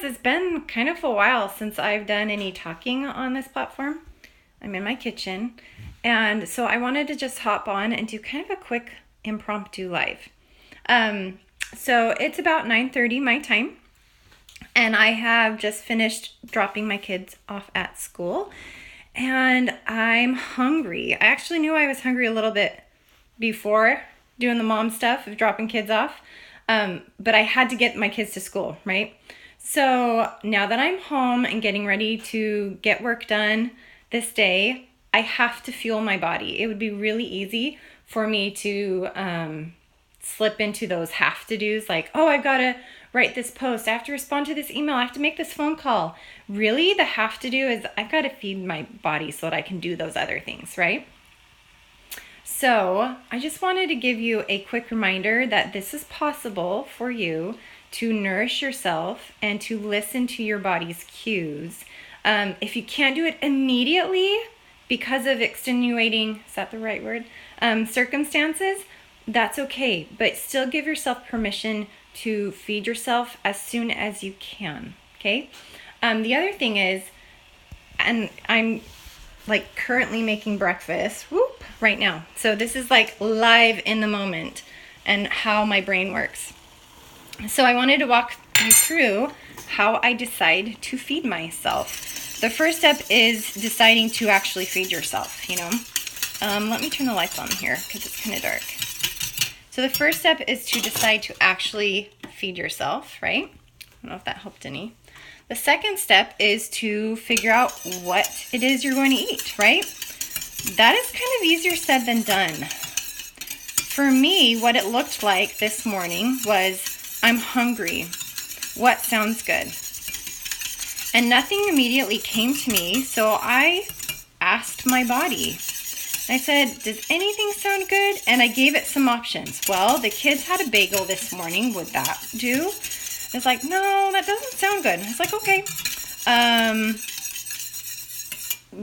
it's been kind of a while since I've done any talking on this platform. I'm in my kitchen, and so I wanted to just hop on and do kind of a quick impromptu live. Um, so it's about 9:30 my time, and I have just finished dropping my kids off at school, and I'm hungry. I actually knew I was hungry a little bit before doing the mom stuff of dropping kids off, but I had to get my kids to school, right? So now that I'm home and getting ready to get work done this day, I have to fuel my body. It would be really easy for me to slip into those have to do's, like, oh, I've got to write this post, I have to respond to this email, I have to make this phone call. Really, the have to do is I've got to feed my body so that I can do those other things, right? So I just wanted to give you a quick reminder that this is possible for you to nourish yourself and to listen to your body's cues. If you can't do it immediately because of extenuating, is that the right word? Circumstances, that's okay, but still give yourself permission to feed yourself as soon as you can, okay? The other thing is, and I'm like currently making breakfast, right now. So this is like live in the moment and how my brain works. So I wanted to walk you through how I decide to feed myself. The first step is deciding to actually feed yourself, Let me turn the lights on here because it's kind of dark. So the first step is to decide to actually feed yourself, right? I don't know if that helped any. The second step is to figure out what it is you're going to eat, right? That is kind of easier said than done. For me, what it looked like this morning was, I'm hungry. What sounds good? And nothing immediately came to me, so I asked my body. I said, does anything sound good? And I gave it some options. Well, the kids had a bagel this morning. Would that do? It's like, no, that doesn't sound good. It's like, okay.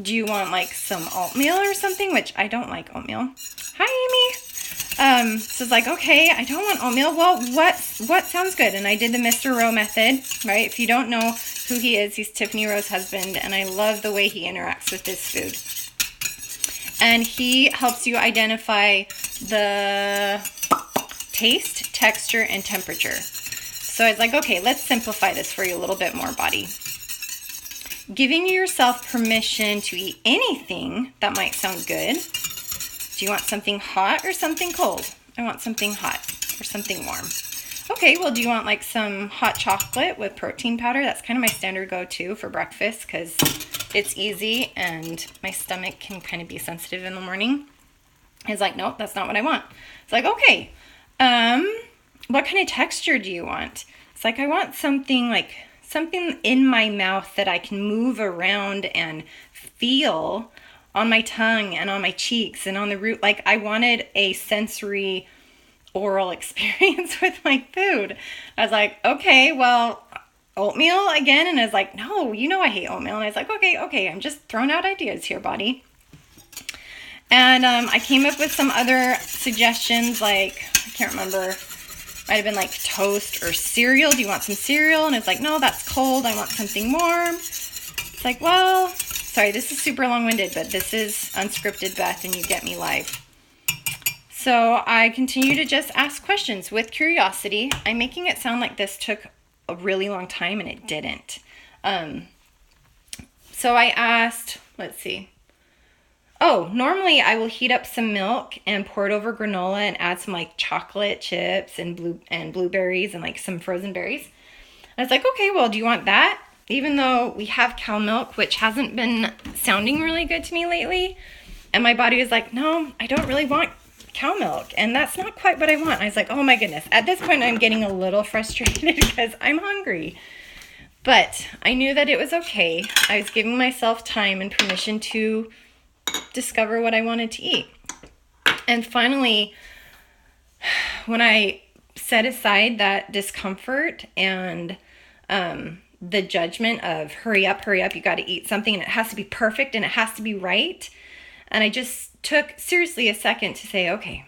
Do you want like some oatmeal or something? Which I don't like oatmeal. Hi, Amy. So it's like, okay, I don't want oatmeal. Well, what sounds good? And I did the Mr. Rowe method, right? If you don't know who he is, he's Tiffany Rowe's husband, and I love the way he interacts with this food. And he helps you identify the taste, texture, and temperature. So I was like, okay, let's simplify this for you a little bit more, body. Giving yourself permission to eat anything that might sound good. Do you want something hot or something cold? I want something hot or something warm. Okay, well, do you want like some hot chocolate with protein powder? That's kind of my standard go-to for breakfast because it's easy and my stomach can kind of be sensitive in the morning. It's like, nope, that's not what I want. It's like, okay, what kind of texture do you want? It's like, I want something in my mouth that I can move around and feel on my tongue and on my cheeks and on the root. Like, I wanted a sensory oral experience with my food. I was like, okay, well, oatmeal again? And I was like, no, I hate oatmeal. And I was like, okay, I'm just throwing out ideas here, body. And I came up with some other suggestions, like, I can't remember, might have been like toast or cereal. Do you want some cereal? And it's like, no, that's cold. I want something warm. It's like, well, sorry, this is super long-winded, but this is unscripted, Beth, and you get me live. So I continue to just ask questions with curiosity. I'm making it sound like this took a really long time, and it didn't. So I asked, let's see. Oh, normally I will heat up some milk and pour it over granola and add some like chocolate chips and blueberries and like some frozen berries. I was like, okay, well, do you want that? Even though we have cow milk, which hasn't been sounding really good to me lately. And my body was like, no, I don't really want cow milk. And that's not quite what I want. I was like, oh my goodness. At this point, I'm getting a little frustrated because I'm hungry. But I knew that it was okay. I was giving myself time and permission to discover what I wanted to eat. And finally, when I set aside that discomfort and the judgment of hurry up, you got to eat something and it has to be perfect and it has to be right. And I just took seriously a second to say, okay,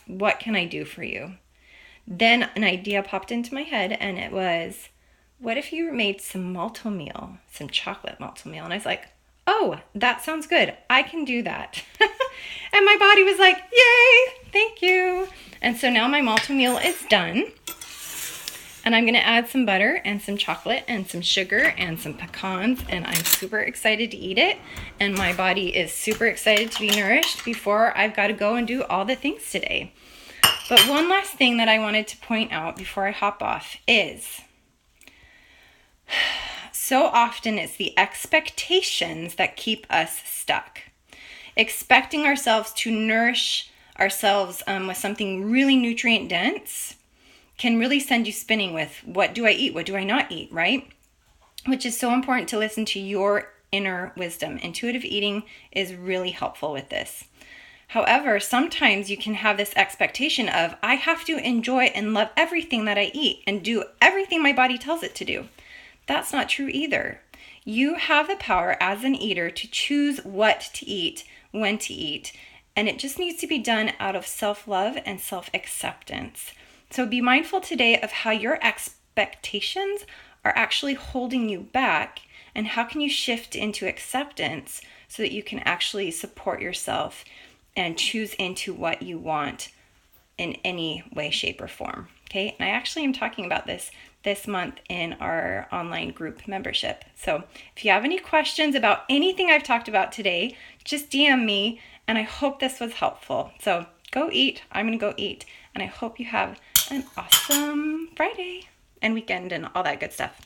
what can I do for you? Then an idea popped into my head, and it was, what if you made some Malt-O-Meal, some chocolate Malt-O-Meal? And I was like, oh, that sounds good. I can do that. And my body was like, yay, thank you. And so now my Malt-O-Meal is done. And I'm going to add some butter and some chocolate and some sugar and some pecans. And I'm super excited to eat it. And my body is super excited to be nourished before I've got to go and do all the things today. But one last thing that I wanted to point out before I hop off is, so often it's the expectations that keep us stuck. Expecting ourselves to nourish ourselves with something really nutrient dense can really send you spinning with, what do I eat? What do I not eat, right? Which is so important to listen to your inner wisdom. Intuitive eating is really helpful with this. However, sometimes you can have this expectation of, I have to enjoy and love everything that I eat and do everything my body tells it to do. That's not true either. You have the power as an eater to choose what to eat, when to eat, and it just needs to be done out of self-love and self-acceptance. So be mindful today of how your expectations are actually holding you back, and how can you shift into acceptance so that you can actually support yourself and choose into what you want in any way, shape, or form. Okay, and I actually am talking about this month in our online group membership. So if you have any questions about anything I've talked about today, just DM me, and I hope this was helpful. So go eat. I'm going to go eat, and I hope you have an awesome Friday and weekend and all that good stuff.